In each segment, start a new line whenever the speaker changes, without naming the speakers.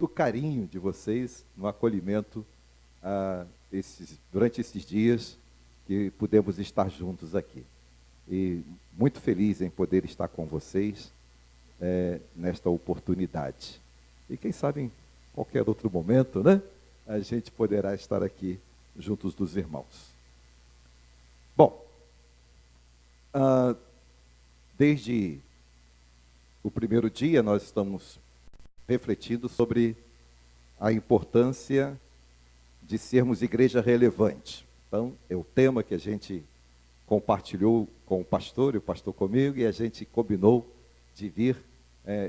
muito carinho de vocês no acolhimento durante esses dias que pudemos estar juntos aqui. E muito feliz em poder estar com vocês nesta oportunidade. E quem sabe em qualquer outro momento, né? A gente poderá estar aqui juntos dos irmãos. Bom, desde o primeiro dia nós estamos refletindo sobre a importância de sermos igreja relevante. Então, é o tema que a gente compartilhou com o pastor e o pastor comigo, e a gente combinou de vir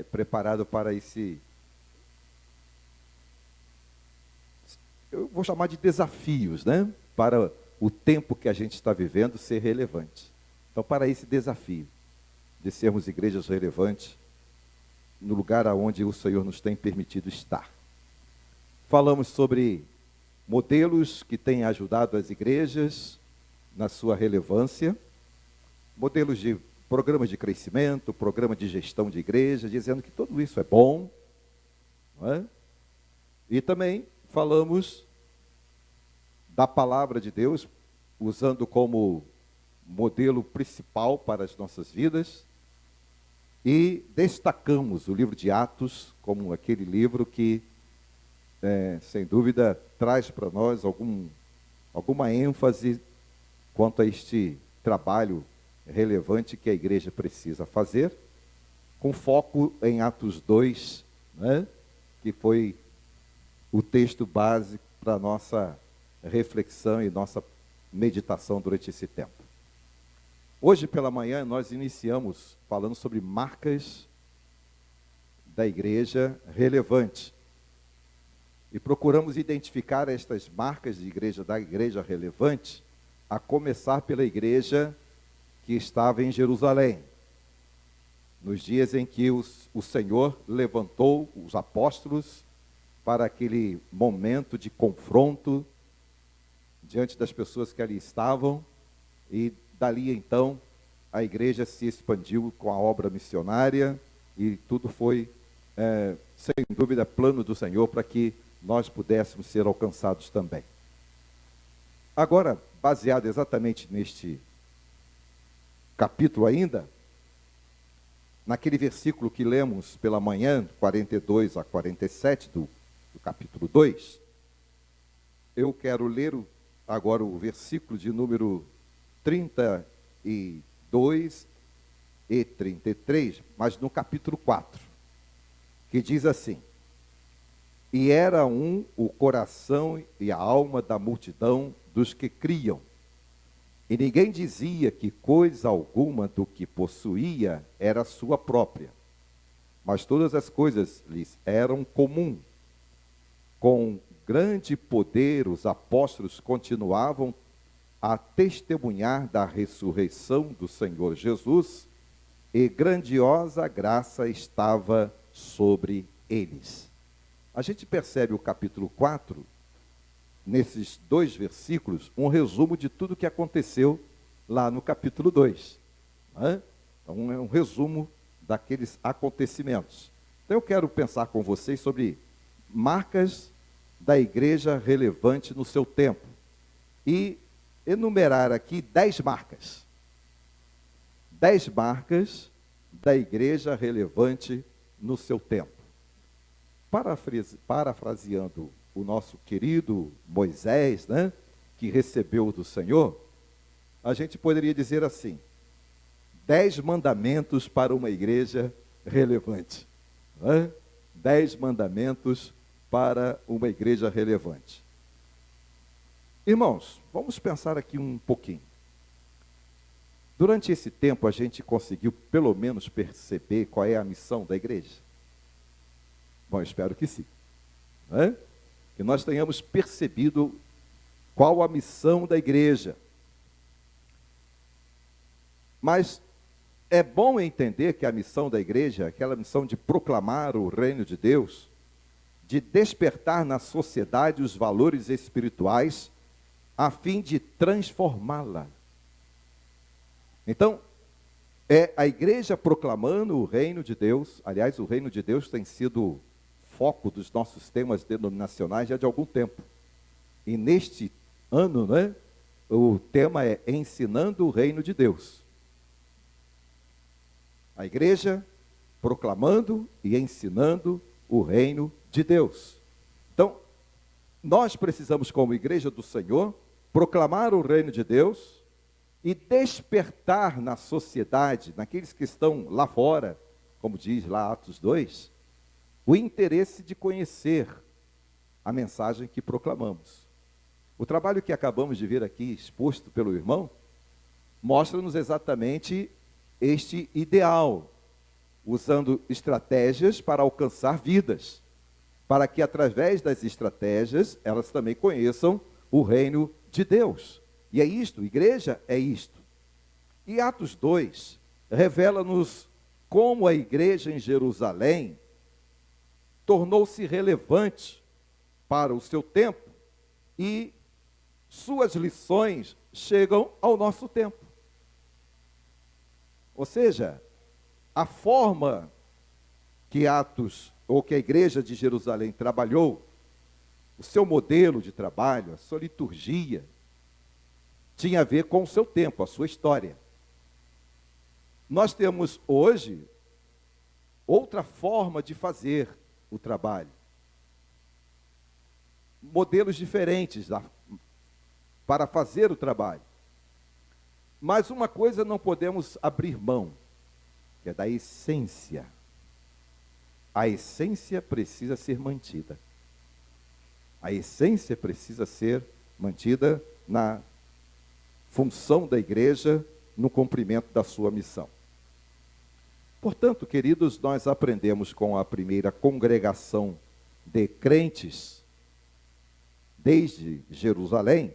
preparado para esse, eu vou chamar de desafios, né? Para o tempo que a gente está vivendo ser relevante. Então, para esse desafio de sermos igrejas relevantes no lugar aonde o Senhor nos tem permitido estar. Falamos sobre modelos que têm ajudado as igrejas na sua relevância, modelos de programas de crescimento, programa de gestão de igreja, dizendo que tudo isso é bom, não é? E também falamos da palavra de Deus, usando como modelo principal para as nossas vidas, e destacamos o livro de Atos como aquele livro que, sem dúvida, traz para nós alguma ênfase quanto a este trabalho relevante que a igreja precisa fazer, com foco em Atos 2, né, que foi o texto base para a nossa reflexão e nossa meditação durante esse tempo. Hoje pela manhã nós iniciamos falando sobre marcas da igreja relevante. E procuramos identificar estas marcas da igreja relevante, a começar pela igreja que estava em Jerusalém. Nos dias em que o Senhor levantou os apóstolos para aquele momento de confronto diante das pessoas que ali estavam, e dali então a igreja se expandiu com a obra missionária, e tudo foi, sem dúvida, plano do Senhor para que nós pudéssemos ser alcançados também. Agora, baseado exatamente neste capítulo ainda, naquele versículo que lemos pela manhã, 42 a 47 do capítulo 2, eu quero ler agora o versículo de número 32 e 33, mas no capítulo 4, que diz assim: E era o coração e a alma da multidão dos que criam, e ninguém dizia que coisa alguma do que possuía era sua própria, mas todas as coisas lhes eram comum. Com grande poder os apóstolos continuavam a testemunhar da ressurreição do Senhor Jesus, e grandiosa graça estava sobre eles. A gente percebe o capítulo 4, nesses 2 versículos, um resumo de tudo que aconteceu lá no capítulo 2. Né? Então, é um resumo daqueles acontecimentos. Então, eu quero pensar com vocês sobre marcas da igreja relevante no seu tempo, e enumerar aqui 10 marcas. 10 marcas da igreja relevante no seu tempo. Parafraseando o nosso querido Moisés, né, que recebeu do Senhor, a gente poderia dizer assim: 10 mandamentos para uma igreja relevante. Né? 10 mandamentos para uma igreja relevante. Irmãos, vamos pensar aqui um pouquinho. Durante esse tempo a gente conseguiu pelo menos perceber qual é a missão da igreja? Bom, eu espero que sim. Né? Que nós tenhamos percebido qual a missão da igreja. Mas é bom entender que a missão da igreja, aquela missão de proclamar o reino de Deus, de despertar na sociedade os valores espirituais, a fim de transformá-la. Então, é a igreja proclamando o reino de Deus. Aliás, o reino de Deus tem sido foco dos nossos temas denominacionais já de algum tempo. E neste ano, né, o tema é Ensinando o Reino de Deus. A igreja proclamando e ensinando o reino de Deus. Então, nós precisamos, como igreja do Senhor, proclamar o reino de Deus e despertar na sociedade, naqueles que estão lá fora, como diz lá Atos 2, o interesse de conhecer a mensagem que proclamamos. O trabalho que acabamos de ver aqui exposto pelo irmão mostra-nos exatamente este ideal, usando estratégias para alcançar vidas, para que através das estratégias elas também conheçam o reino de Deus. E é isto, igreja é isto. E Atos 2 revela-nos como a igreja em Jerusalém tornou-se relevante para o seu tempo e suas lições chegam ao nosso tempo. Ou seja, a forma que Atos, ou que a igreja de Jerusalém trabalhou, o seu modelo de trabalho, a sua liturgia, tinha a ver com o seu tempo, a sua história. Nós temos hoje outra forma de fazer o trabalho. Modelos diferentes para fazer o trabalho. Mas uma coisa não podemos abrir mão, que é da essência. A essência precisa ser mantida. A essência precisa ser mantida na função da igreja, no cumprimento da sua missão. Portanto, queridos, nós aprendemos com a primeira congregação de crentes, desde Jerusalém,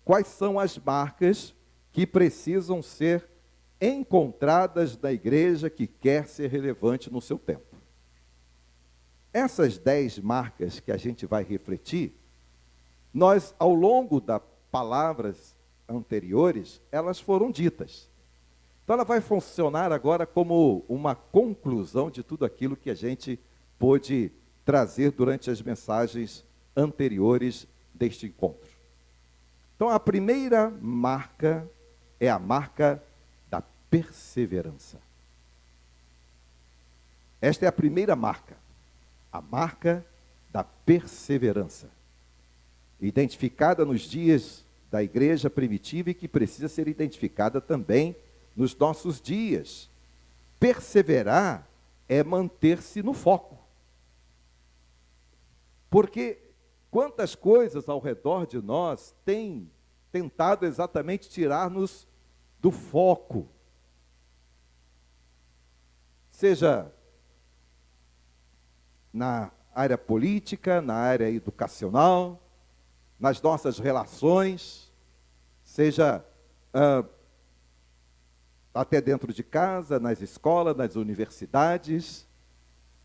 quais são as marcas que precisam ser encontradas na igreja que quer ser relevante no seu tempo. Essas 10 marcas que a gente vai refletir, nós, ao longo das palavras anteriores, elas foram ditas. Então ela vai funcionar agora como uma conclusão de tudo aquilo que a gente pôde trazer durante as mensagens anteriores deste encontro. Então a primeira marca é a marca da perseverança. Esta é a primeira marca, a marca da perseverança, identificada nos dias da igreja primitiva e que precisa ser identificada também nos nossos dias. Perseverar é manter-se no foco. Porque quantas coisas ao redor de nós têm tentado exatamente tirar-nos do foco. Seja na área política, na área educacional, nas nossas relações, seja até dentro de casa, nas escolas, nas universidades,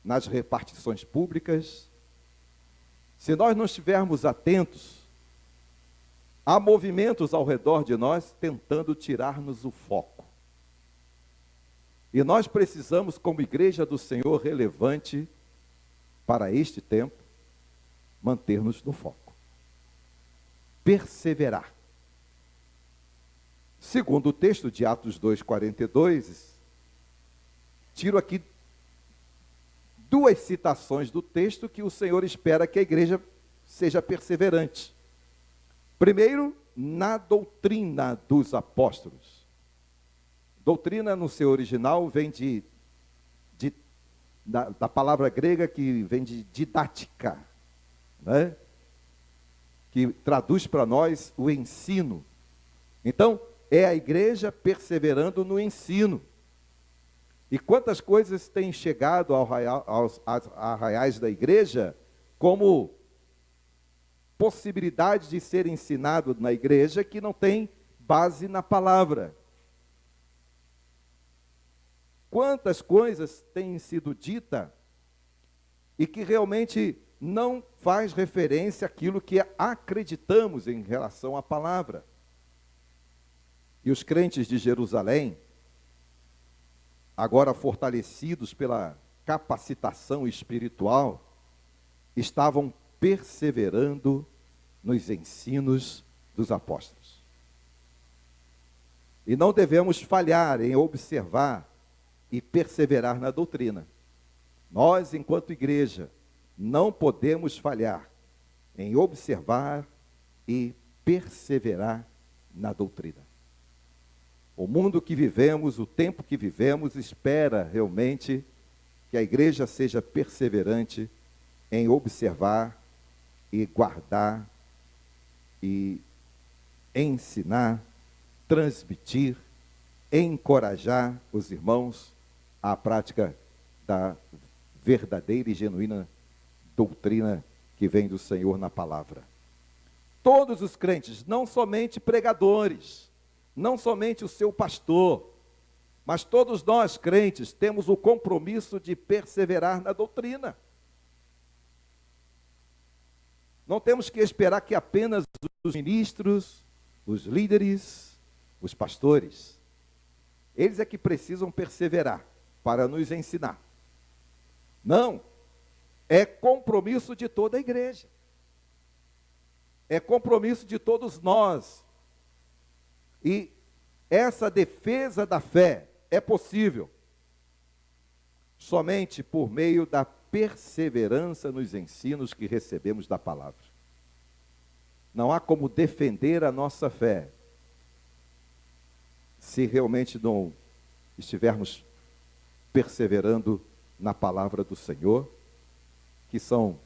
nas repartições públicas. Se nós não estivermos atentos, há movimentos ao redor de nós tentando tirar-nos o foco. E nós precisamos, como igreja do Senhor relevante para este tempo, manter-nos no foco. Perseverar. Segundo o texto de Atos 2:42, tiro aqui 2 citações do texto que o Senhor espera que a igreja seja perseverante. Primeiro, na doutrina dos apóstolos. Doutrina, no seu original, vem da palavra grega que vem de didática, né? Que traduz para nós o ensino. Então, é a igreja perseverando no ensino. E quantas coisas têm chegado aos arraiais da igreja como possibilidade de ser ensinado na igreja que não tem base na palavra. Quantas coisas têm sido ditas e que realmente não faz referência àquilo que acreditamos em relação à palavra. E os crentes de Jerusalém, agora fortalecidos pela capacitação espiritual, estavam perseverando nos ensinos dos apóstolos. E não devemos falhar em observar e perseverar na doutrina. Nós, enquanto igreja, não podemos falhar em observar e perseverar na doutrina. O mundo que vivemos, o tempo que vivemos, espera realmente que a igreja seja perseverante em observar e guardar e ensinar, transmitir, encorajar os irmãos à prática da verdadeira e genuína doutrina que vem do Senhor na palavra. Todos os crentes, não somente pregadores, não somente o seu pastor, mas todos nós crentes temos o compromisso de perseverar na doutrina. Não temos que esperar que apenas os ministros, os líderes, os pastores, eles é que precisam perseverar para nos ensinar. Não, é compromisso de toda a igreja. É compromisso de todos nós. E essa defesa da fé é possível somente por meio da perseverança nos ensinos que recebemos da palavra. Não há como defender a nossa fé se realmente não estivermos perseverando na palavra do Senhor, que são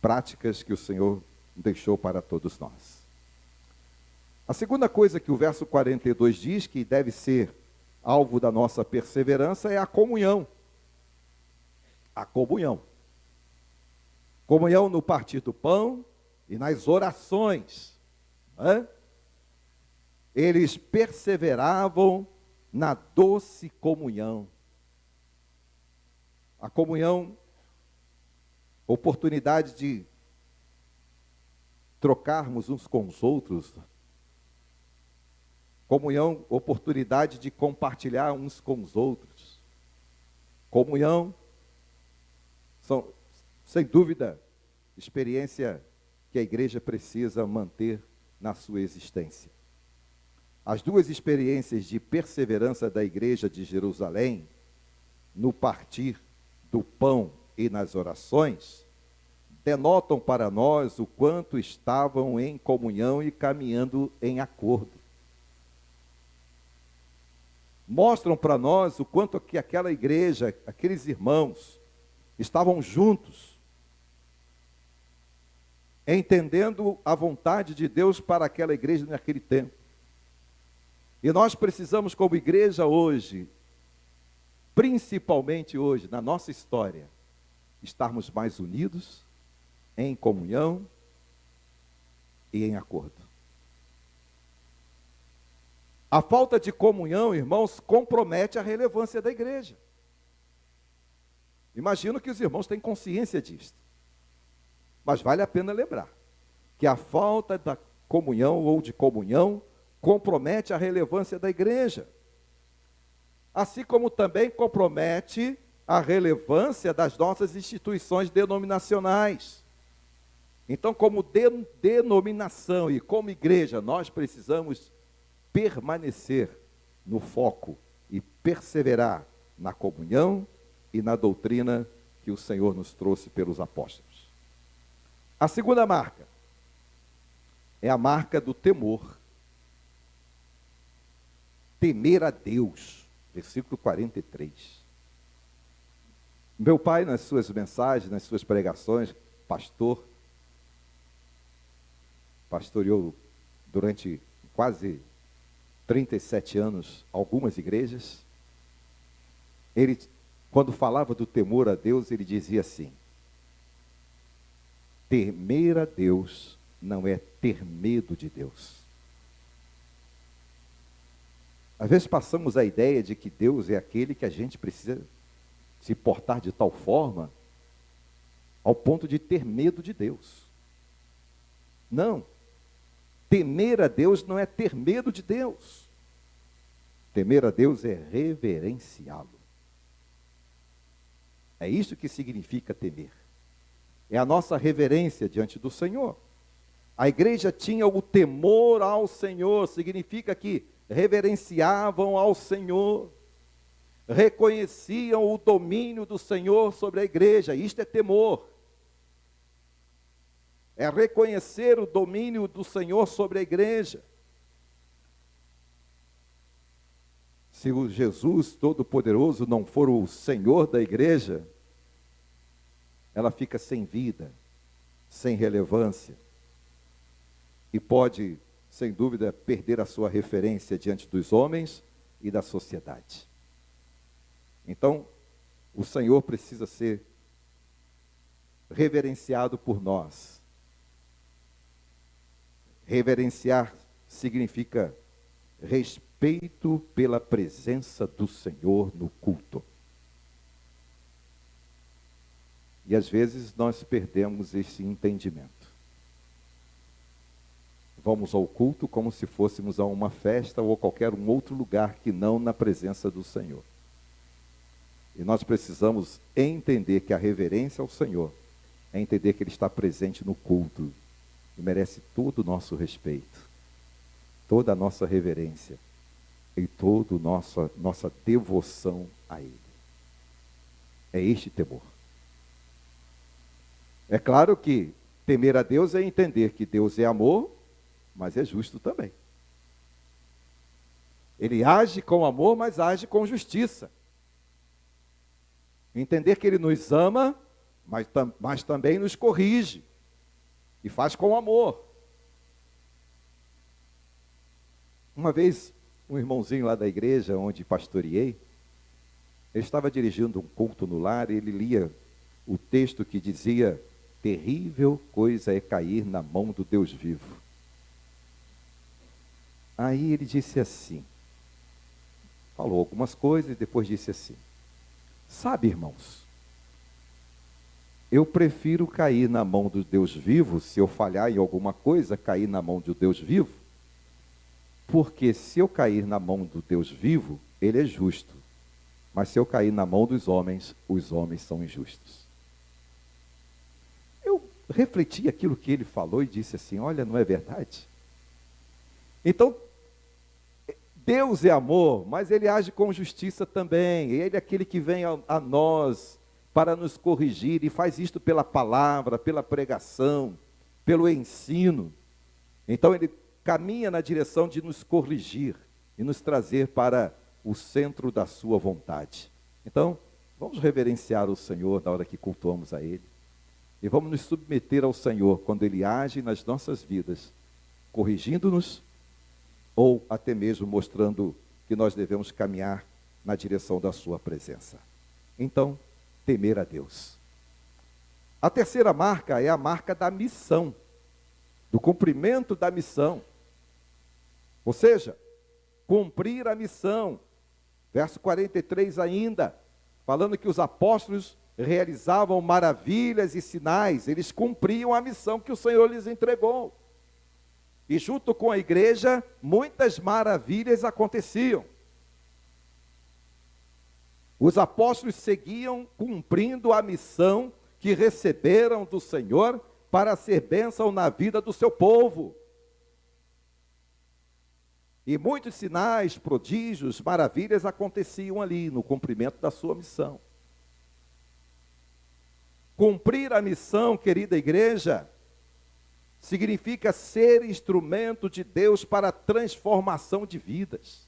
práticas que o Senhor deixou para todos nós. A segunda coisa que o verso 42 diz, que deve ser alvo da nossa perseverança, é a comunhão. A comunhão. Comunhão no partir do pão e nas orações. Eles perseveravam na doce comunhão. A comunhão, oportunidade de trocarmos uns com os outros. Comunhão, oportunidade de compartilhar uns com os outros. Comunhão, são, sem dúvida, experiência que a igreja precisa manter na sua existência. As duas experiências de perseverança da igreja de Jerusalém, no partir do pão e nas orações, denotam para nós o quanto estavam em comunhão e caminhando em acordo. Mostram para nós o quanto que aquela igreja, aqueles irmãos, estavam juntos, entendendo a vontade de Deus para aquela igreja naquele tempo. E nós precisamos, como igreja hoje, principalmente hoje, na nossa história, estarmos mais unidos, em comunhão e em acordo. A falta de comunhão, irmãos, compromete a relevância da igreja. Imagino que os irmãos têm consciência disso. Mas vale a pena lembrar que a falta da comunhão ou de comunhão compromete a relevância da igreja. Assim como também compromete a relevância das nossas instituições denominacionais. Então, como denominação e como igreja, nós precisamos permanecer no foco e perseverar na comunhão e na doutrina que o Senhor nos trouxe pelos apóstolos. A segunda marca é a marca do temor. Temer a Deus, versículo 43. Meu pai, nas suas mensagens, nas suas pregações, pastoreou durante quase 37 anos algumas igrejas. Ele, quando falava do temor a Deus, ele dizia assim: temer a Deus não é ter medo de Deus. Às vezes passamos a ideia de que Deus é aquele que a gente precisa se portar de tal forma ao ponto de ter medo de Deus. Não. Temer a Deus não é ter medo de Deus. Temer a Deus é reverenciá-lo. É isso que significa temer. É a nossa reverência diante do Senhor. A igreja tinha o temor ao Senhor, significa que reverenciavam ao Senhor, reconheciam o domínio do Senhor sobre a igreja. Isto é temor. É reconhecer o domínio do Senhor sobre a igreja. Se o Jesus Todo-Poderoso não for o Senhor da igreja, ela fica sem vida, sem relevância, e pode, sem dúvida, perder a sua referência diante dos homens e da sociedade. Então, o Senhor precisa ser reverenciado por nós. Reverenciar significa respeito pela presença do Senhor no culto. E às vezes nós perdemos esse entendimento. Vamos ao culto como se fôssemos a uma festa ou a qualquer um outro lugar que não na presença do Senhor. E nós precisamos entender que a reverência ao Senhor é entender que Ele está presente no culto e merece todo o nosso respeito, toda a nossa reverência e toda a nossa devoção a Ele. É este temor. É claro que temer a Deus é entender que Deus é amor, mas é justo também. Ele age com amor, mas age com justiça. Entender que Ele nos ama, mas também nos corrige. E faz com amor. Uma vez, um irmãozinho lá da igreja, onde pastoreei, ele estava dirigindo um culto no lar e ele lia o texto que dizia: terrível coisa é cair na mão do Deus vivo. Aí ele disse assim, falou algumas coisas e depois disse assim: sabe, irmãos, eu prefiro cair na mão do Deus vivo, se eu falhar em alguma coisa, cair na mão do Deus vivo, porque se eu cair na mão do Deus vivo, Ele é justo, mas se eu cair na mão dos homens, os homens são injustos. Eu refleti aquilo que ele falou e disse assim: olha, não é verdade? Então, Deus é amor, mas Ele age com justiça também. Ele é aquele que vem a nós para nos corrigir, e faz isto pela palavra, pela pregação, pelo ensino. Então Ele caminha na direção de nos corrigir e nos trazer para o centro da sua vontade. Então, vamos reverenciar o Senhor na hora que cultuamos a Ele. E vamos nos submeter ao Senhor quando Ele age nas nossas vidas, corrigindo-nos, ou até mesmo mostrando que nós devemos caminhar na direção da sua presença. Então, temer a Deus. A terceira marca é a marca da missão, do cumprimento da missão. Ou seja, cumprir a missão. Verso 43 ainda, falando que os apóstolos realizavam maravilhas e sinais, eles cumpriam a missão que o Senhor lhes entregou. E junto com a igreja, muitas maravilhas aconteciam. Os apóstolos seguiam cumprindo a missão que receberam do Senhor para ser bênção na vida do seu povo. E muitos sinais, prodígios, maravilhas aconteciam ali no cumprimento da sua missão. Cumprir a missão, querida igreja, significa ser instrumento de Deus para a transformação de vidas.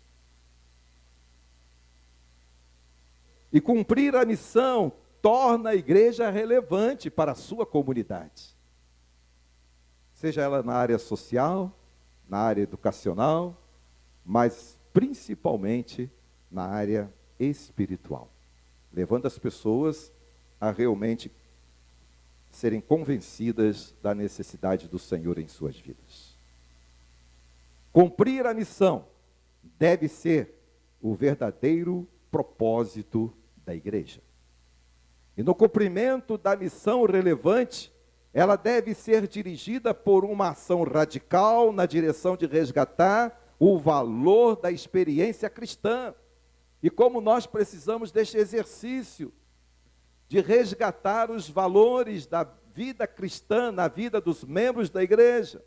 E cumprir a missão torna a igreja relevante para a sua comunidade. Seja ela na área social, na área educacional, mas principalmente na área espiritual. Levando as pessoas a realmente serem convencidas da necessidade do Senhor em suas vidas. Cumprir a missão deve ser o verdadeiro propósito da igreja. E no cumprimento da missão relevante, ela deve ser dirigida por uma ação radical na direção de resgatar o valor da experiência cristã. E como nós precisamos deste exercício de resgatar os valores da vida cristã na vida dos membros da igreja.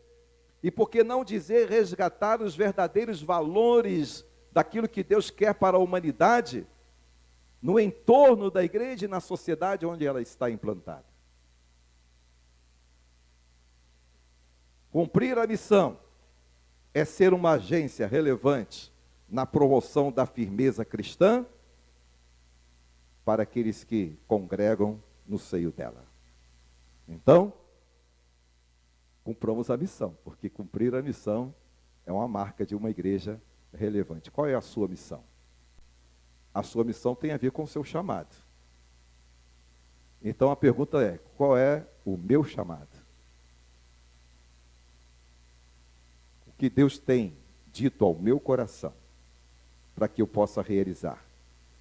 E por que não dizer resgatar os verdadeiros valores daquilo que Deus quer para a humanidade, no entorno da igreja e na sociedade onde ela está implantada? Cumprir a missão é ser uma agência relevante na promoção da firmeza cristã para aqueles que congregam no seio dela. Então, cumpramos a missão, porque cumprir a missão é uma marca de uma igreja relevante. Qual é a sua missão? A sua missão tem a ver com o seu chamado. Então a pergunta é: qual é o meu chamado? O que Deus tem dito ao meu coração para que eu possa realizar?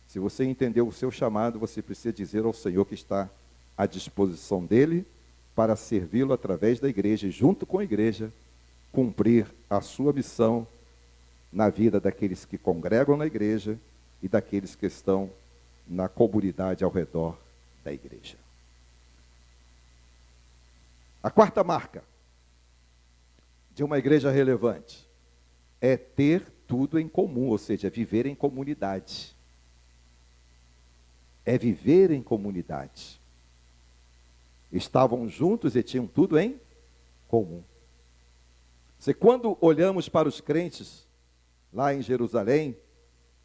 Se você entendeu o seu chamado, você precisa dizer ao Senhor que está à disposição dele para servi-lo através da igreja e, junto com a igreja, cumprir a sua missão na vida daqueles que congregam na igreja e daqueles que estão na comunidade ao redor da igreja. A quarta marca de uma igreja relevante é ter tudo em comum, ou seja, viver em comunidade. É viver em comunidade. Estavam juntos e tinham tudo em comum. Quando olhamos para os crentes lá em Jerusalém,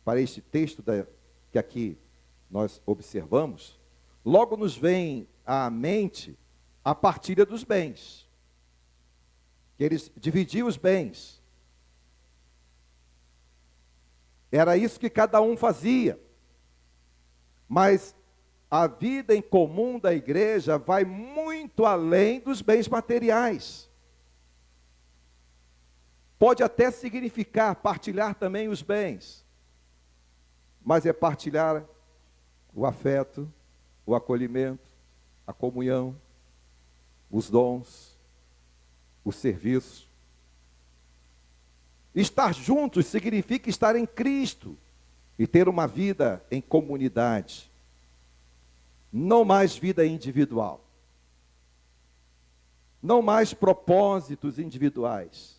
para este texto que aqui nós observamos, logo nos vem à mente a partilha dos bens. Que eles dividiam os bens. Era isso que cada um fazia. Mas a vida em comum da igreja vai muito além dos bens materiais. Pode até significar partilhar também os bens, mas é partilhar o afeto, o acolhimento, a comunhão, os dons, o serviço. Estar juntos significa estar em Cristo e ter uma vida em comunidade. Não mais vida individual. Não mais propósitos individuais.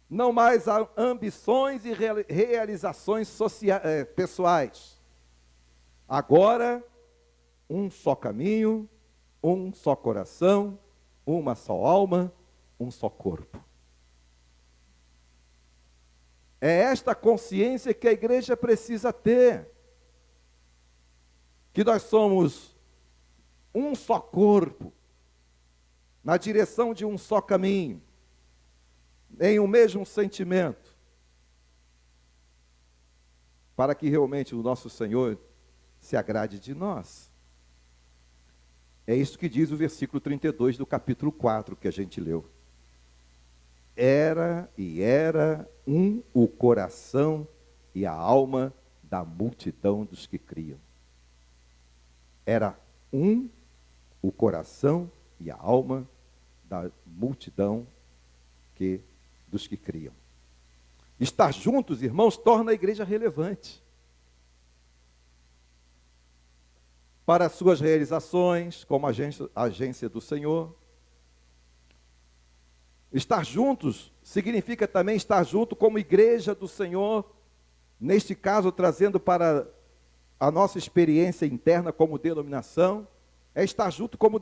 Não mais ambições e realizações pessoais. Agora, um só caminho, um só coração, uma só alma, um só corpo. É esta consciência que a igreja precisa ter. Que nós somos um só corpo, na direção de um só caminho, em um mesmo sentimento, para que realmente o nosso Senhor se agrade de nós. É isso que diz o versículo 32 do capítulo 4 que a gente leu. Era um o coração e a alma da multidão dos que criam. Era um o coração e a alma da multidão dos que criam. Estar juntos, irmãos, torna a igreja relevante. Para as suas realizações, como agência do Senhor. Estar juntos significa também estar junto como igreja do Senhor, neste caso trazendo para a nossa experiência interna como denominação, é estar junto como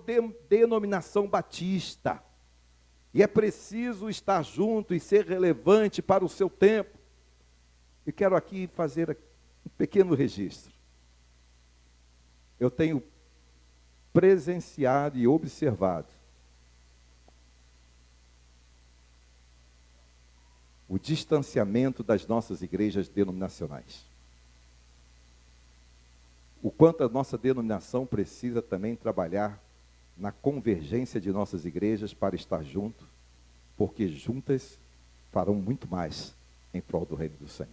denominação batista. E é preciso estar junto e ser relevante para o seu tempo. E quero aqui fazer um pequeno registro. Eu tenho presenciado e observado o distanciamento das nossas igrejas denominacionais. O quanto a nossa denominação precisa também trabalhar na convergência de nossas igrejas para estar junto, porque juntas farão muito mais em prol do reino do Senhor.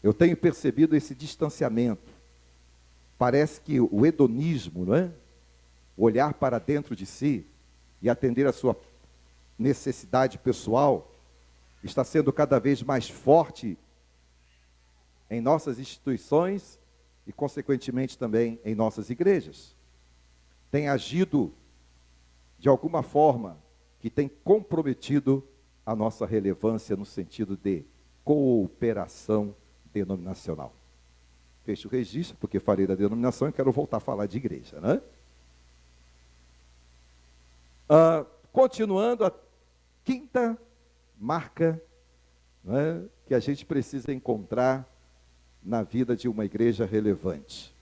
Eu tenho percebido esse distanciamento. Parece que o hedonismo, não é? Olhar para dentro de si e atender a sua necessidade pessoal está sendo cada vez mais forte em nossas instituições e, consequentemente, também em nossas igrejas, tem agido de alguma forma que tem comprometido a nossa relevância no sentido de cooperação denominacional. Fecho o registro, porque falei da denominação e quero voltar a falar de igreja, né? Continuando, a quinta marca, né, que a gente precisa encontrar na vida de uma igreja relevante.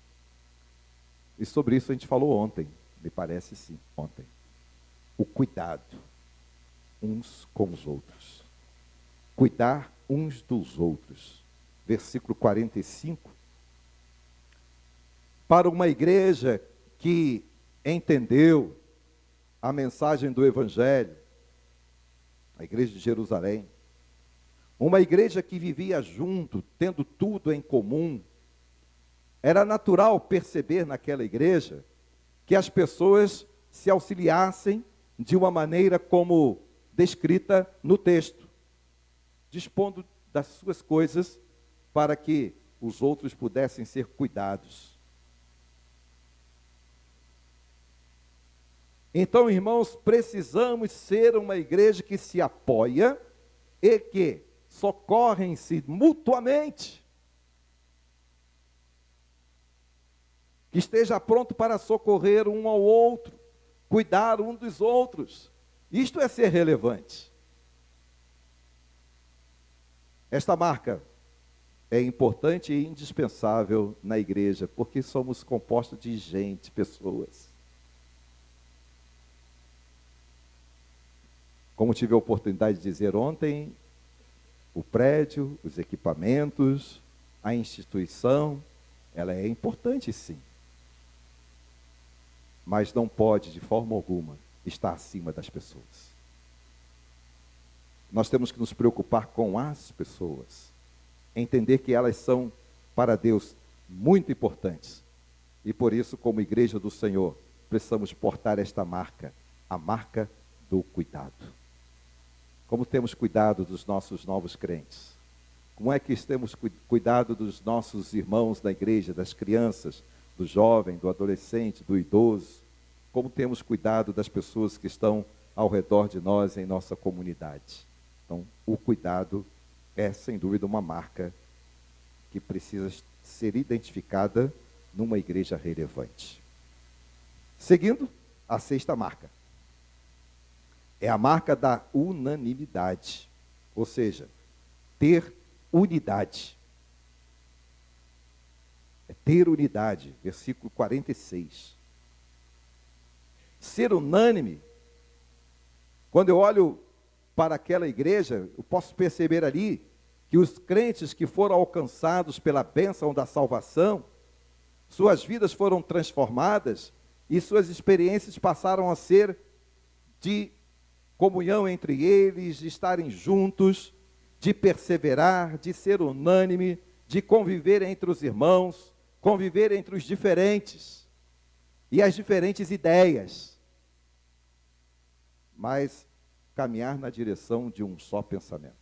E sobre isso a gente falou ontem, me parece sim, ontem. O cuidado uns com os outros. Cuidar uns dos outros. Versículo 45. Para uma igreja que entendeu a mensagem do Evangelho, a igreja de Jerusalém, uma igreja que vivia junto, tendo tudo em comum, era natural perceber naquela igreja que as pessoas se auxiliassem de uma maneira como descrita no texto, dispondo das suas coisas para que os outros pudessem ser cuidados. Então, irmãos, precisamos ser uma igreja que se apoia e que socorrem-se mutuamente. Que esteja pronto para socorrer um ao outro, cuidar um dos outros. Isto é ser relevante. Esta marca é importante e indispensável na igreja, porque somos compostos de gente, pessoas. Como tive a oportunidade de dizer ontem, o prédio, os equipamentos, a instituição, ela é importante sim. Mas não pode, de forma alguma, estar acima das pessoas. Nós temos que nos preocupar com as pessoas. Entender que elas são, para Deus, muito importantes. E por isso, como igreja do Senhor, precisamos portar esta marca, a marca do cuidado. Como temos cuidado dos nossos novos crentes? Como é que temos cuidado dos nossos irmãos da igreja, das crianças, do jovem, do adolescente, do idoso? Como temos cuidado das pessoas que estão ao redor de nós em nossa comunidade? Então, o cuidado é, sem dúvida, uma marca que precisa ser identificada numa igreja relevante. Seguindo, a sexta marca. É a marca da unanimidade, ou seja, ter unidade. É ter unidade, versículo 46. Ser unânime, quando eu olho para aquela igreja, eu posso perceber ali que os crentes que foram alcançados pela bênção da salvação, suas vidas foram transformadas e suas experiências passaram a ser de comunhão entre eles, de estarem juntos, de perseverar, de ser unânime, de conviver entre os irmãos, conviver entre os diferentes e as diferentes ideias, mas caminhar na direção de um só pensamento.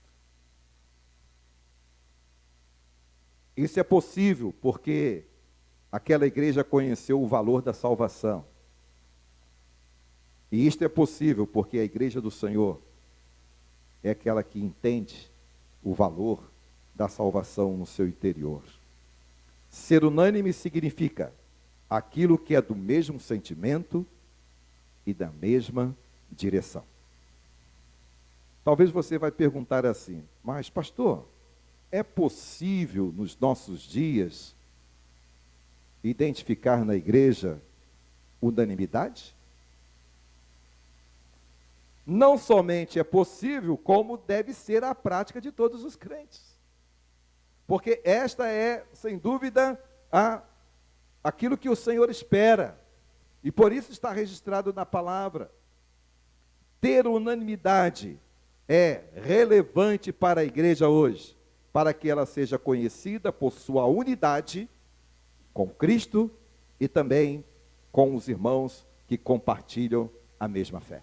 Isso é possível porque aquela igreja conheceu o valor da salvação. E isto é possível porque a igreja do Senhor é aquela que entende o valor da salvação no seu interior. Ser unânime significa aquilo que é do mesmo sentimento e da mesma direção. Talvez você vai perguntar assim, mas pastor, é possível nos nossos dias identificar na igreja unanimidade? Não somente é possível, como deve ser a prática de todos os crentes. Porque esta é, sem dúvida, aquilo que o Senhor espera. E por isso está registrado na palavra. Ter unanimidade é relevante para a igreja hoje, para que ela seja conhecida por sua unidade com Cristo e também com os irmãos que compartilham a mesma fé.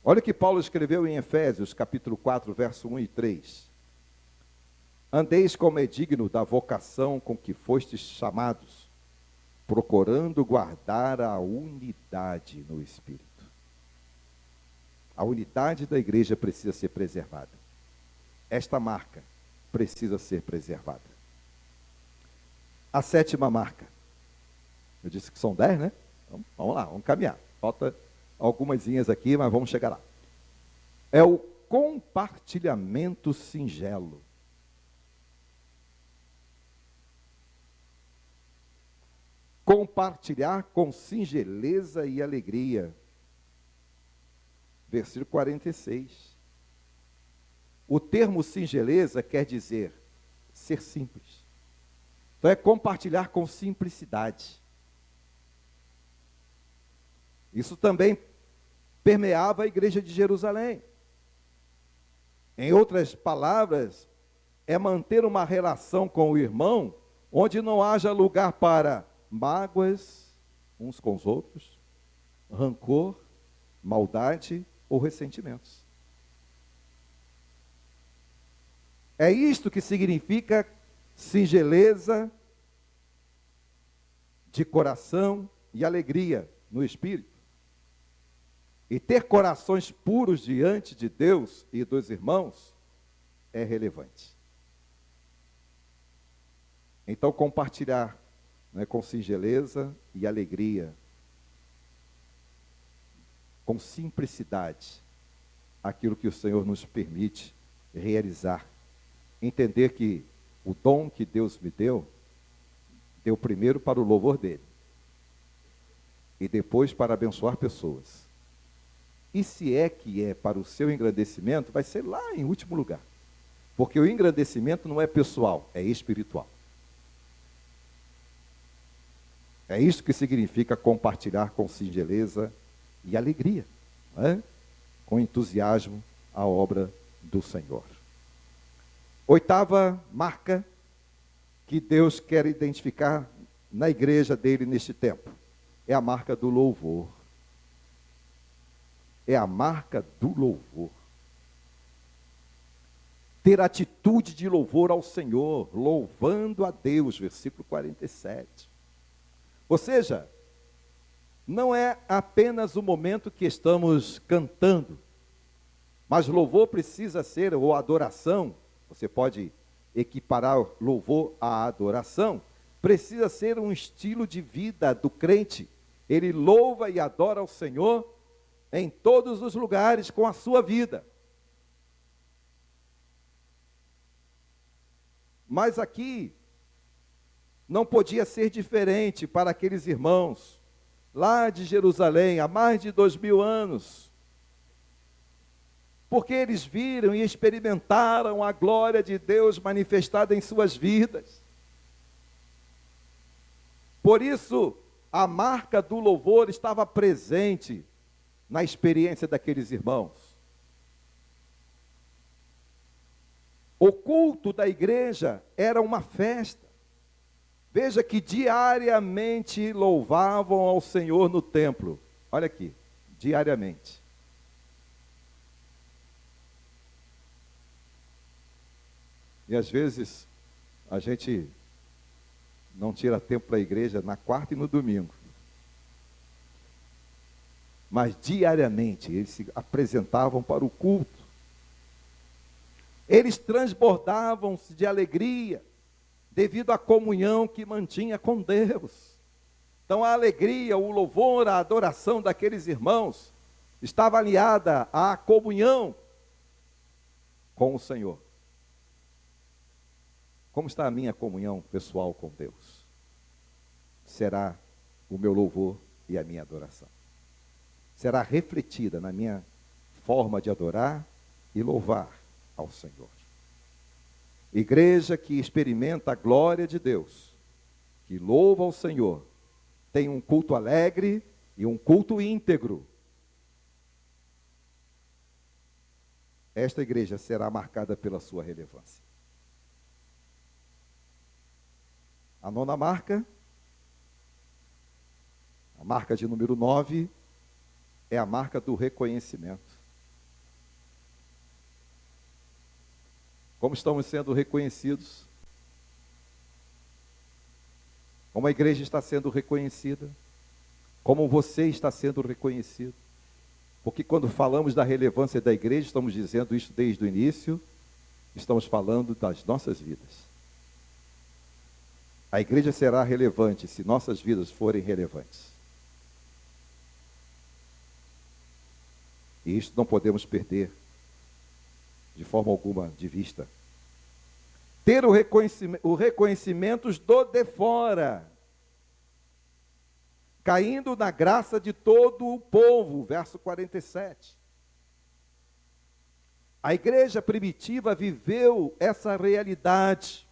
Olha o que Paulo escreveu em Efésios, capítulo 4, verso 1 e 3. Andeis como é digno da vocação com que fostes chamados, procurando guardar a unidade no Espírito. A unidade da igreja precisa ser preservada. Esta marca precisa ser preservada. A 7ª marca. Eu disse que são 10, né? Então, vamos lá, vamos caminhar. Falta algumas linhas aqui, mas vamos chegar lá. É o compartilhamento singelo. Compartilhar com singeleza e alegria. Versículo 46. O termo singeleza quer dizer ser simples. Então é compartilhar com simplicidade. Isso também permeava a igreja de Jerusalém. Em outras palavras, é manter uma relação com o irmão onde não haja lugar para mágoas uns com os outros, rancor, maldade ou ressentimentos. É isto que significa singeleza de coração e alegria no espírito. E ter corações puros diante de Deus e dos irmãos é relevante. Então, compartilhar, né, com singeleza e alegria, com simplicidade, aquilo que o Senhor nos permite realizar. Entender que o dom que Deus me deu primeiro para o louvor dele, e depois para abençoar pessoas. E se é que é para o seu engrandecimento, vai ser lá em último lugar. Porque o engrandecimento não é pessoal, é espiritual. É isso que significa compartilhar com singeleza e alegria, né? Com entusiasmo a obra do Senhor. 8ª marca que Deus quer identificar na igreja dele neste tempo é a marca do louvor. É a marca do louvor. Ter atitude de louvor ao Senhor, louvando a Deus, versículo 47. Ou seja, não é apenas o momento que estamos cantando, mas louvor precisa ser, ou adoração, você pode equiparar louvor à adoração, precisa ser um estilo de vida do crente. Ele louva e adora ao Senhor em todos os lugares com a sua vida. Mas aqui não podia ser diferente para aqueles irmãos lá de Jerusalém, há mais de 2000 anos. Porque eles viram e experimentaram a glória de Deus manifestada em suas vidas. Por isso, a marca do louvor estava presente na experiência daqueles irmãos. O culto da igreja era uma festa. Veja que diariamente louvavam ao Senhor no templo. Olha aqui, diariamente. E às vezes a gente não tira tempo para a igreja na quarta e no domingo. Mas diariamente eles se apresentavam para o culto. Eles transbordavam-se de alegria devido à comunhão que mantinha com Deus. Então a alegria, o louvor, a adoração daqueles irmãos estava aliada à comunhão com o Senhor. Como está a minha comunhão pessoal com Deus? Será o meu louvor e a minha adoração. Será refletida na minha forma de adorar e louvar ao Senhor. Igreja que experimenta a glória de Deus, que louva ao Senhor, tem um culto alegre e um culto íntegro. Esta igreja será marcada pela sua relevância. A 9ª marca, a marca de número 9, é a marca do reconhecimento. Como estamos sendo reconhecidos? Como a igreja está sendo reconhecida? Como você está sendo reconhecido? Porque quando falamos da relevância da igreja, estamos dizendo isso desde o início, estamos falando das nossas vidas. A igreja será relevante se nossas vidas forem relevantes. E isso não podemos perder de forma alguma de vista. Ter o reconhecimento do de fora, caindo na graça de todo o povo, verso 47. A igreja primitiva viveu essa realidade.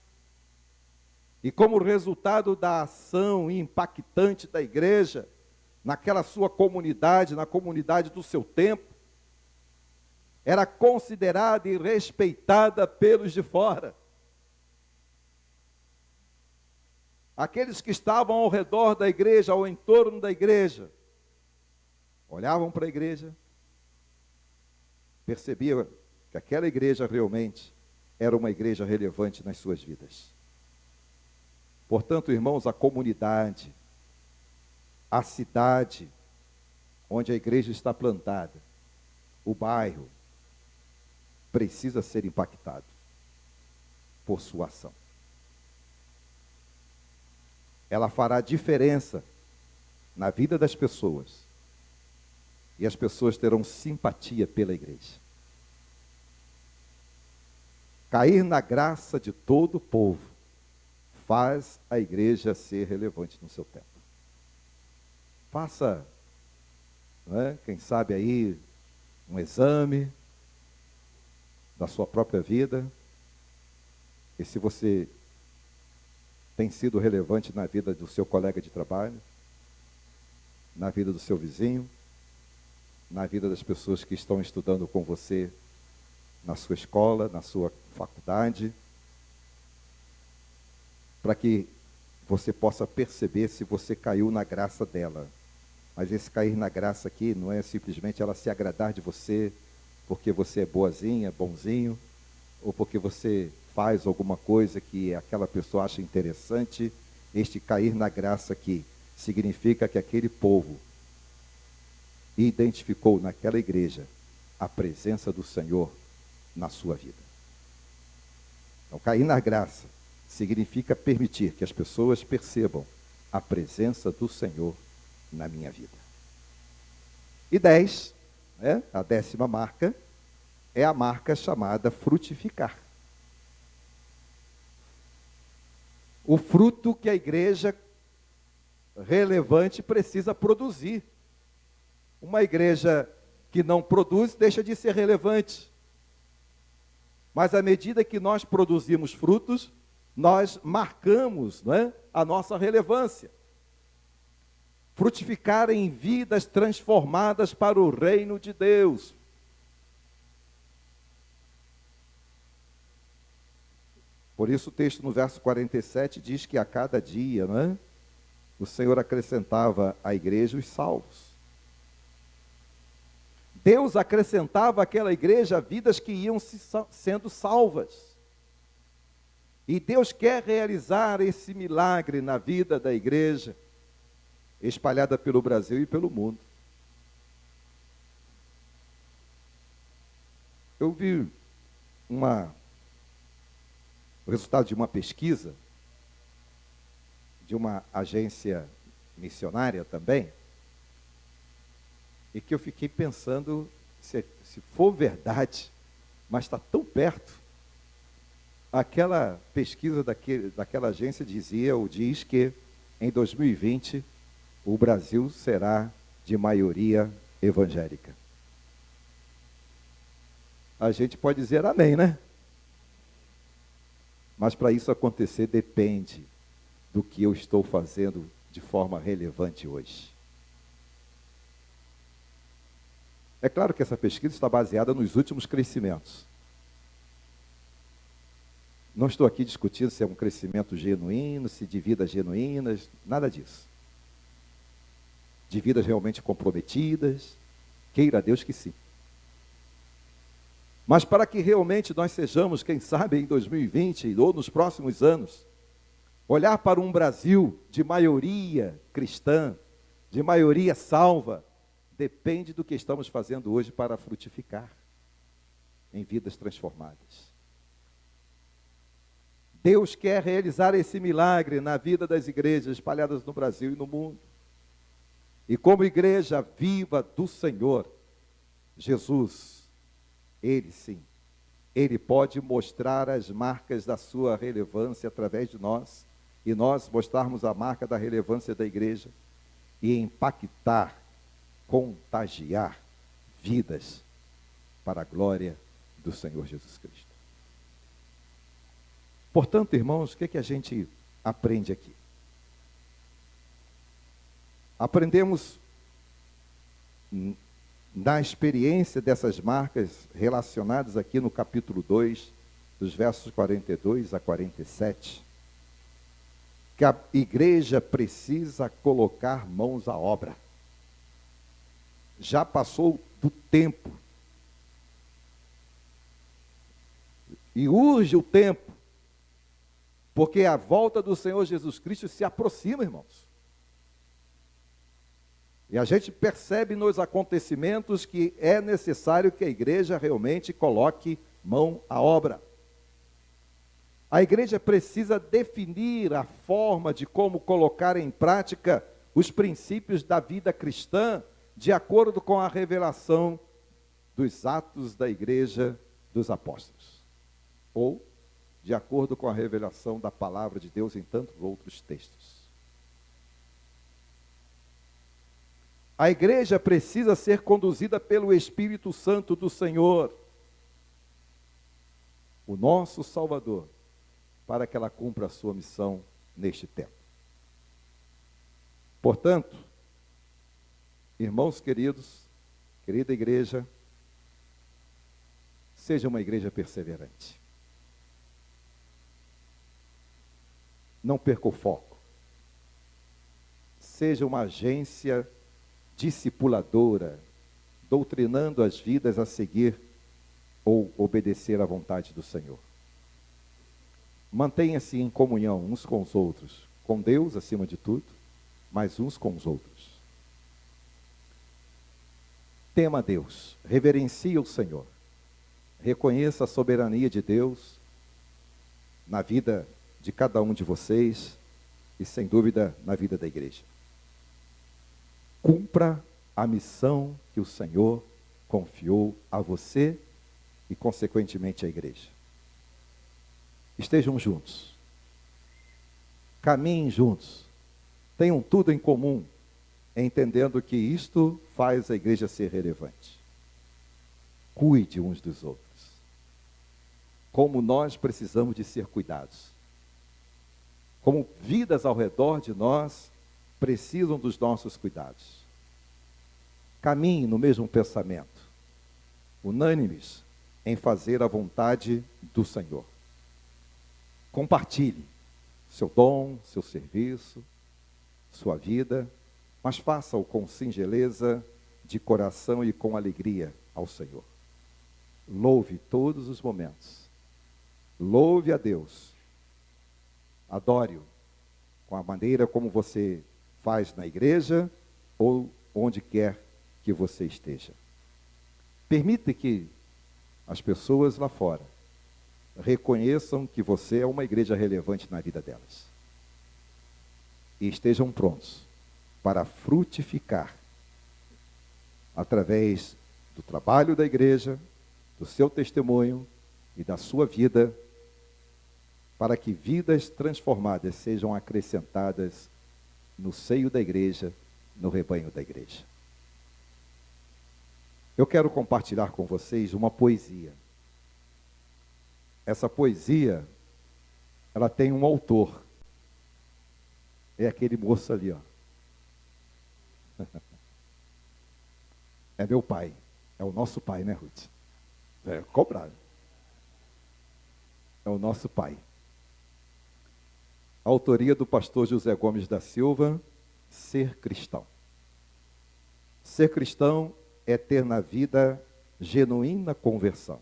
E como resultado da ação impactante da igreja, naquela sua comunidade, na comunidade do seu tempo, era considerada e respeitada pelos de fora. Aqueles que estavam ao redor da igreja, ao entorno da igreja, olhavam para a igreja, percebiam que aquela igreja realmente era uma igreja relevante nas suas vidas. Portanto, irmãos, a comunidade, a cidade onde a igreja está plantada, o bairro, precisa ser impactado por sua ação. Ela fará diferença na vida das pessoas. E as pessoas terão simpatia pela igreja. Cair na graça de todo o povo faz a igreja ser relevante no seu tempo. Faça, quem sabe aí, um exame da sua própria vida. E se você tem sido relevante na vida do seu colega de trabalho, na vida do seu vizinho, na vida das pessoas que estão estudando com você na sua escola, na sua faculdade, para que você possa perceber se você caiu na graça dela. Mas esse cair na graça aqui não é simplesmente ela se agradar de você porque você é boazinha, bonzinho, ou porque você faz alguma coisa que aquela pessoa acha interessante. Este cair na graça aqui significa que aquele povo identificou naquela igreja a presença do Senhor na sua vida. Então, cair na graça significa permitir que as pessoas percebam a presença do Senhor na minha vida. E 10, a 10ª marca, é a marca chamada frutificar. O fruto que a igreja relevante precisa produzir. Uma igreja que não produz deixa de ser relevante. Mas à medida que nós produzimos frutos, nós marcamos, a nossa relevância. Frutificar em vidas transformadas para o reino de Deus. Por isso o texto no verso 47 diz que a cada dia, o Senhor acrescentava à igreja os salvos. Deus acrescentava àquela igreja vidas que iam sendo salvas. E Deus quer realizar esse milagre na vida da igreja, espalhada pelo Brasil e pelo mundo. Eu vi o resultado de uma pesquisa, de uma agência missionária também, e que eu fiquei pensando, se for verdade, mas está tão perto. Aquela pesquisa daquela agência diz que em 2020 o Brasil será de maioria evangélica. A gente pode dizer amém, né? Mas para isso acontecer depende do que eu estou fazendo de forma relevante hoje. É claro que essa pesquisa está baseada nos últimos crescimentos. Não estou aqui discutindo se é um crescimento genuíno, se de vidas genuínas, nada disso. De vidas realmente comprometidas, queira Deus que sim. Mas para que realmente nós sejamos, quem sabe em 2020 ou nos próximos anos, olhar para um Brasil de maioria cristã, de maioria salva, depende do que estamos fazendo hoje para frutificar em vidas transformadas. Deus quer realizar esse milagre na vida das igrejas espalhadas no Brasil e no mundo. E como igreja viva do Senhor, Jesus, Ele sim, Ele pode mostrar as marcas da sua relevância através de nós, e nós mostrarmos a marca da relevância da igreja, e impactar, contagiar vidas para a glória do Senhor Jesus Cristo. Portanto, irmãos, o que a gente aprende aqui? Aprendemos na experiência dessas marcas relacionadas aqui no capítulo 2, dos versos 42 a 47, que a igreja precisa colocar mãos à obra. Já passou do tempo. E urge o tempo, porque a volta do Senhor Jesus Cristo se aproxima, irmãos. E a gente percebe nos acontecimentos que é necessário que a igreja realmente coloque mão à obra. A igreja precisa definir a forma de como colocar em prática os princípios da vida cristã, de acordo com a revelação dos atos da igreja dos apóstolos, ou de acordo com a revelação da palavra de Deus em tantos outros textos. A igreja precisa ser conduzida pelo Espírito Santo do Senhor, o nosso Salvador, para que ela cumpra a sua missão neste tempo. Portanto, irmãos queridos, querida igreja, seja uma igreja perseverante. Não perca o foco. Seja uma agência discipuladora, doutrinando as vidas a seguir ou obedecer à vontade do Senhor. Mantenha-se em comunhão uns com os outros, com Deus acima de tudo, mas uns com os outros. Tema a Deus, reverencie o Senhor, reconheça a soberania de Deus na vida de cada um de vocês e, sem dúvida, na vida da igreja. Cumpra a missão que o Senhor confiou a você e, consequentemente, à igreja. Estejam juntos, caminhem juntos, tenham tudo em comum, entendendo que isto faz a igreja ser relevante. Cuide uns dos outros, como nós precisamos de ser cuidados, como vidas ao redor de nós precisam dos nossos cuidados. Caminhem no mesmo pensamento, unânimes em fazer a vontade do Senhor. Compartilhe seu dom, seu serviço, sua vida, mas faça-o com singeleza de coração e com alegria ao Senhor. Louve todos os momentos. Louve a Deus. Adore-o com a maneira como você faz na igreja ou onde quer que você esteja. Permita que as pessoas lá fora reconheçam que você é uma igreja relevante na vida delas. E estejam prontos para frutificar através do trabalho da igreja, do seu testemunho e da sua vida, para que vidas transformadas sejam acrescentadas no seio da igreja, no rebanho da igreja. Eu quero compartilhar com vocês uma poesia. Essa poesia, ela tem um autor. É aquele moço ali, ó. É meu pai. É o nosso pai, né, Ruth? É cobrado. É o nosso pai. A autoria do pastor José Gomes da Silva, Ser Cristão. Ser cristão é ter na vida genuína conversão,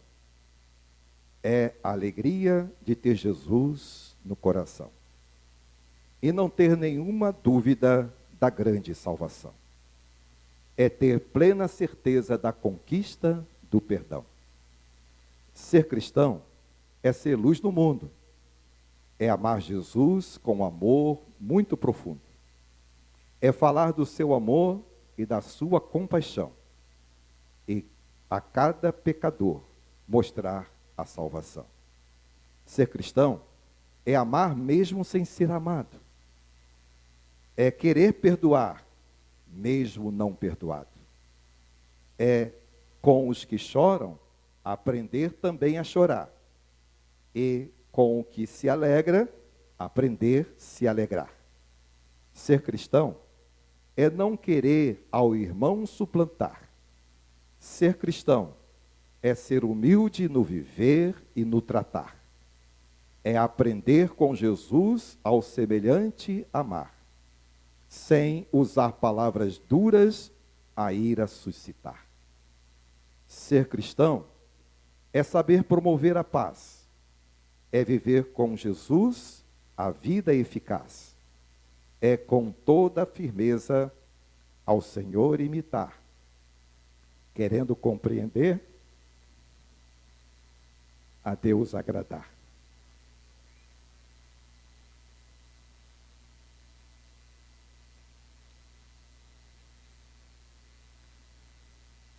é a alegria de ter Jesus no coração e não ter nenhuma dúvida da grande salvação. É ter plena certeza da conquista do perdão. Ser cristão é ser luz no mundo, é amar Jesus com amor muito profundo, é falar do seu amor e da sua compaixão, e a cada pecador mostrar a salvação. Ser cristão é amar mesmo sem ser amado, é querer perdoar mesmo não perdoado, é com os que choram aprender também a chorar, e com o que se alegra aprender a se alegrar. Ser cristão é não querer ao irmão suplantar. Ser cristão é ser humilde no viver e no tratar. É aprender com Jesus ao semelhante amar, sem usar palavras duras a ira suscitar. Ser cristão é saber promover a paz, é viver com Jesus a vida eficaz, é com toda a firmeza ao Senhor imitar, querendo compreender, a Deus agradar.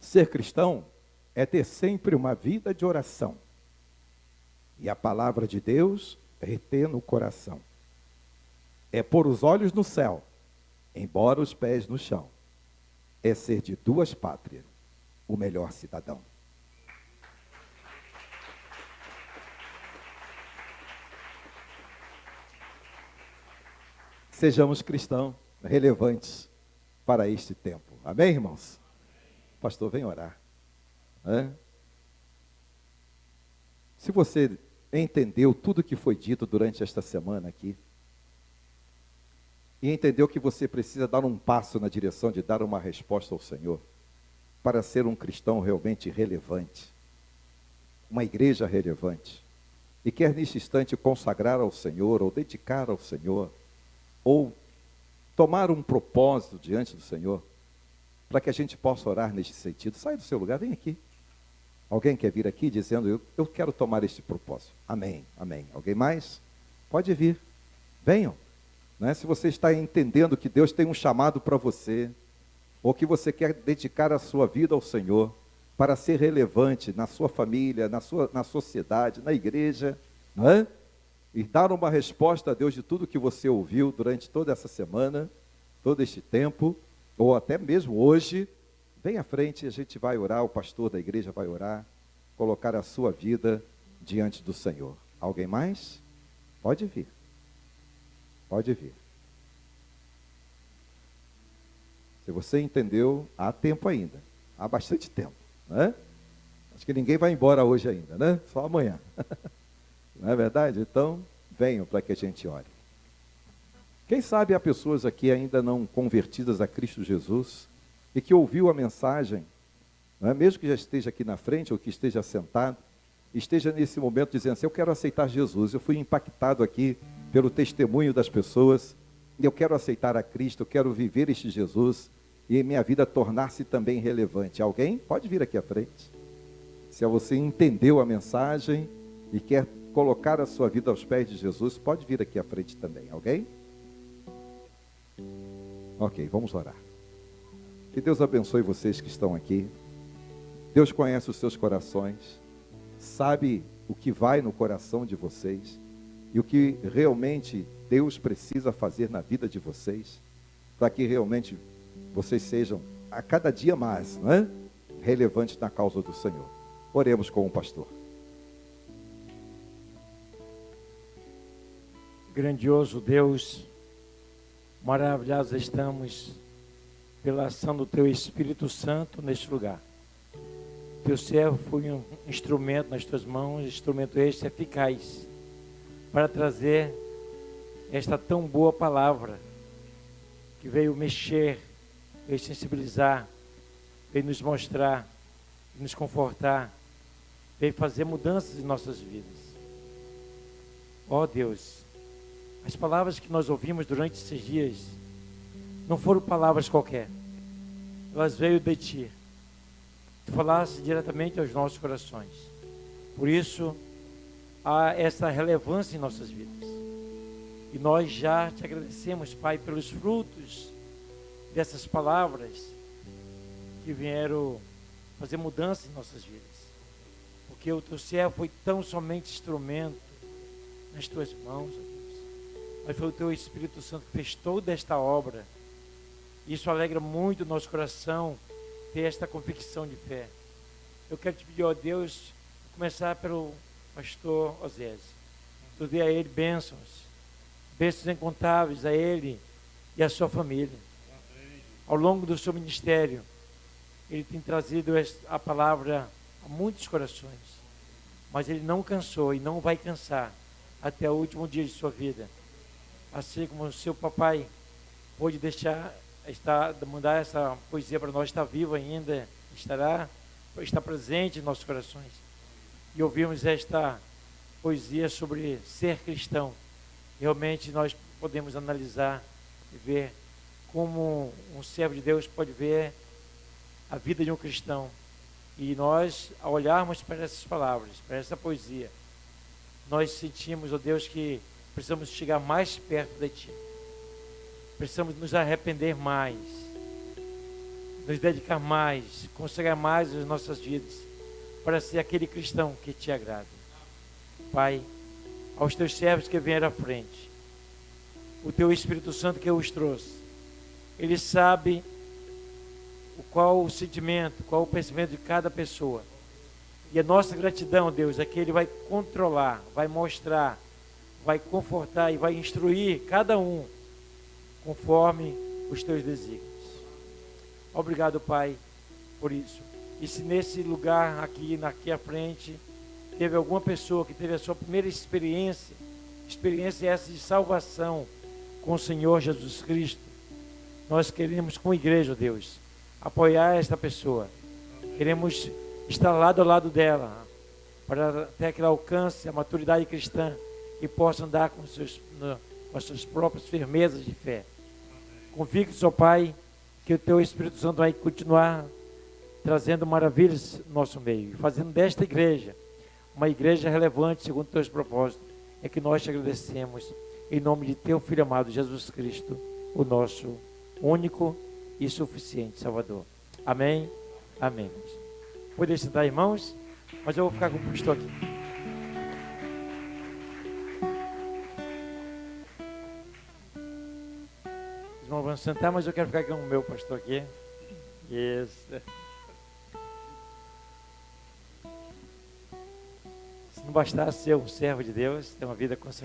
Ser cristão é ter sempre uma vida de oração e a palavra de Deus reter no coração. É pôr os olhos no céu, embora os pés no chão. É ser de duas pátrias, o melhor cidadão. Sejamos cristãos relevantes para este tempo. Amém, irmãos? Pastor, vem orar. Se você entendeu tudo que foi dito durante esta semana aqui, e entendeu que você precisa dar um passo na direção de dar uma resposta ao Senhor, para ser um cristão realmente relevante, uma igreja relevante, e quer neste instante consagrar ao Senhor, ou dedicar ao Senhor, ou tomar um propósito diante do Senhor, para que a gente possa orar neste sentido, sai do seu lugar, vem aqui. Alguém quer vir aqui dizendo, eu quero tomar este propósito. Amém, amém. Alguém mais? Pode vir, venham. Né? Se você está entendendo que Deus tem um chamado para você, ou que você quer dedicar a sua vida ao Senhor, para ser relevante na sua família, na sociedade, na igreja, não é? E dar uma resposta a Deus de tudo que você ouviu durante toda essa semana, todo este tempo, ou até mesmo hoje, vem à frente, a gente vai orar, o pastor da igreja vai orar, colocar a sua vida diante do Senhor. Alguém mais? Pode vir. Pode vir. Se você entendeu, há tempo ainda. Há bastante tempo, né? Acho que ninguém vai embora hoje ainda, né? Só amanhã. Não é verdade? Então, venham para que a gente ore. Quem sabe há pessoas aqui ainda não convertidas a Cristo Jesus e que ouviu a mensagem, não é? Mesmo que já esteja aqui na frente ou que esteja sentado, esteja nesse momento dizendo assim, eu quero aceitar Jesus, eu fui impactado aqui pelo testemunho das pessoas, e eu quero aceitar a Cristo, eu quero viver este Jesus e minha vida tornar-se também relevante. Alguém? Pode vir aqui à frente. Se você entendeu a mensagem e quer colocar a sua vida aos pés de Jesus, pode vir aqui à frente também. Alguém? Ok, vamos orar. Que Deus abençoe vocês que estão aqui. Deus conhece os seus corações, sabe o que vai no coração de vocês e o que realmente Deus precisa fazer na vida de vocês, para que realmente vocês sejam a cada dia mais, não é? Relevantes na causa do Senhor. Oremos com o pastor.
Grandioso Deus, maravilhados estamos pela ação do Teu Espírito Santo neste lugar. Teu servo foi um instrumento nas Tuas mãos, instrumento este eficaz, para trazer esta tão boa palavra, que veio mexer, veio sensibilizar, veio nos mostrar, nos confortar, veio fazer mudanças em nossas vidas. Ó Deus, as palavras que nós ouvimos durante esses dias não foram palavras qualquer. Elas veio de Ti. Tu falaste diretamente aos nossos corações. Por isso, há essa relevância em nossas vidas. E nós já Te agradecemos, Pai, pelos frutos dessas palavras que vieram fazer mudança em nossas vidas. Porque o Teu servo foi tão somente instrumento nas Tuas mãos, ó Deus. Mas foi o Teu Espírito Santo que fez toda esta obra. Isso alegra muito o nosso coração, ter esta convicção de fé. Eu quero Te pedir, ó Deus, começar pelo pastor Osésio. Tu dê a ele bênçãos incontáveis a ele e a sua família. Ao longo do seu ministério, ele tem trazido a palavra a muitos corações, mas ele não cansou e não vai cansar até o último dia de sua vida. Assim como o seu papai pôde mandar essa poesia para nós, está vivo ainda, está presente em nossos corações. E ouvimos esta poesia sobre ser cristão. Realmente nós podemos analisar e ver como um servo de Deus pode ver a vida de um cristão. E nós, ao olharmos para essas palavras, para essa poesia, nós sentimos, ó Deus, que precisamos chegar mais perto de Ti. Precisamos nos arrepender mais, nos dedicar mais, consagrar mais as nossas vidas para ser aquele cristão que Te agrada. Pai, aos Teus servos que vieram à frente, o Teu Espírito Santo que os trouxe, Ele sabe qual o sentimento, qual o pensamento de cada pessoa. E a nossa gratidão, Deus, é que Ele vai controlar, vai mostrar, vai confortar e vai instruir cada um conforme os Teus desígnios. Obrigado, Pai, por isso. E se nesse lugar aqui à frente teve alguma pessoa que teve a sua primeira experiência essa de salvação com o Senhor Jesus Cristo, nós queremos, como igreja, Deus, apoiar esta pessoa. Queremos estar lado a lado dela, para até que ela alcance a maturidade cristã e possa andar com as suas próprias firmezas de fé. Convictos, ó Pai, que o Teu Espírito Santo vai continuar trazendo maravilhas no nosso meio, fazendo desta igreja uma igreja relevante segundo os Teus propósitos. É que nós Te agradecemos em nome de Teu Filho amado Jesus Cristo, o nosso único e suficiente Salvador. Amém? Amém. Pode sentar, irmãos, mas eu vou ficar com o pastor aqui. Os irmãos vão sentar, mas eu quero ficar com o meu pastor aqui. Isso. Se não bastasse ser um servo de Deus, ter uma vida consagrada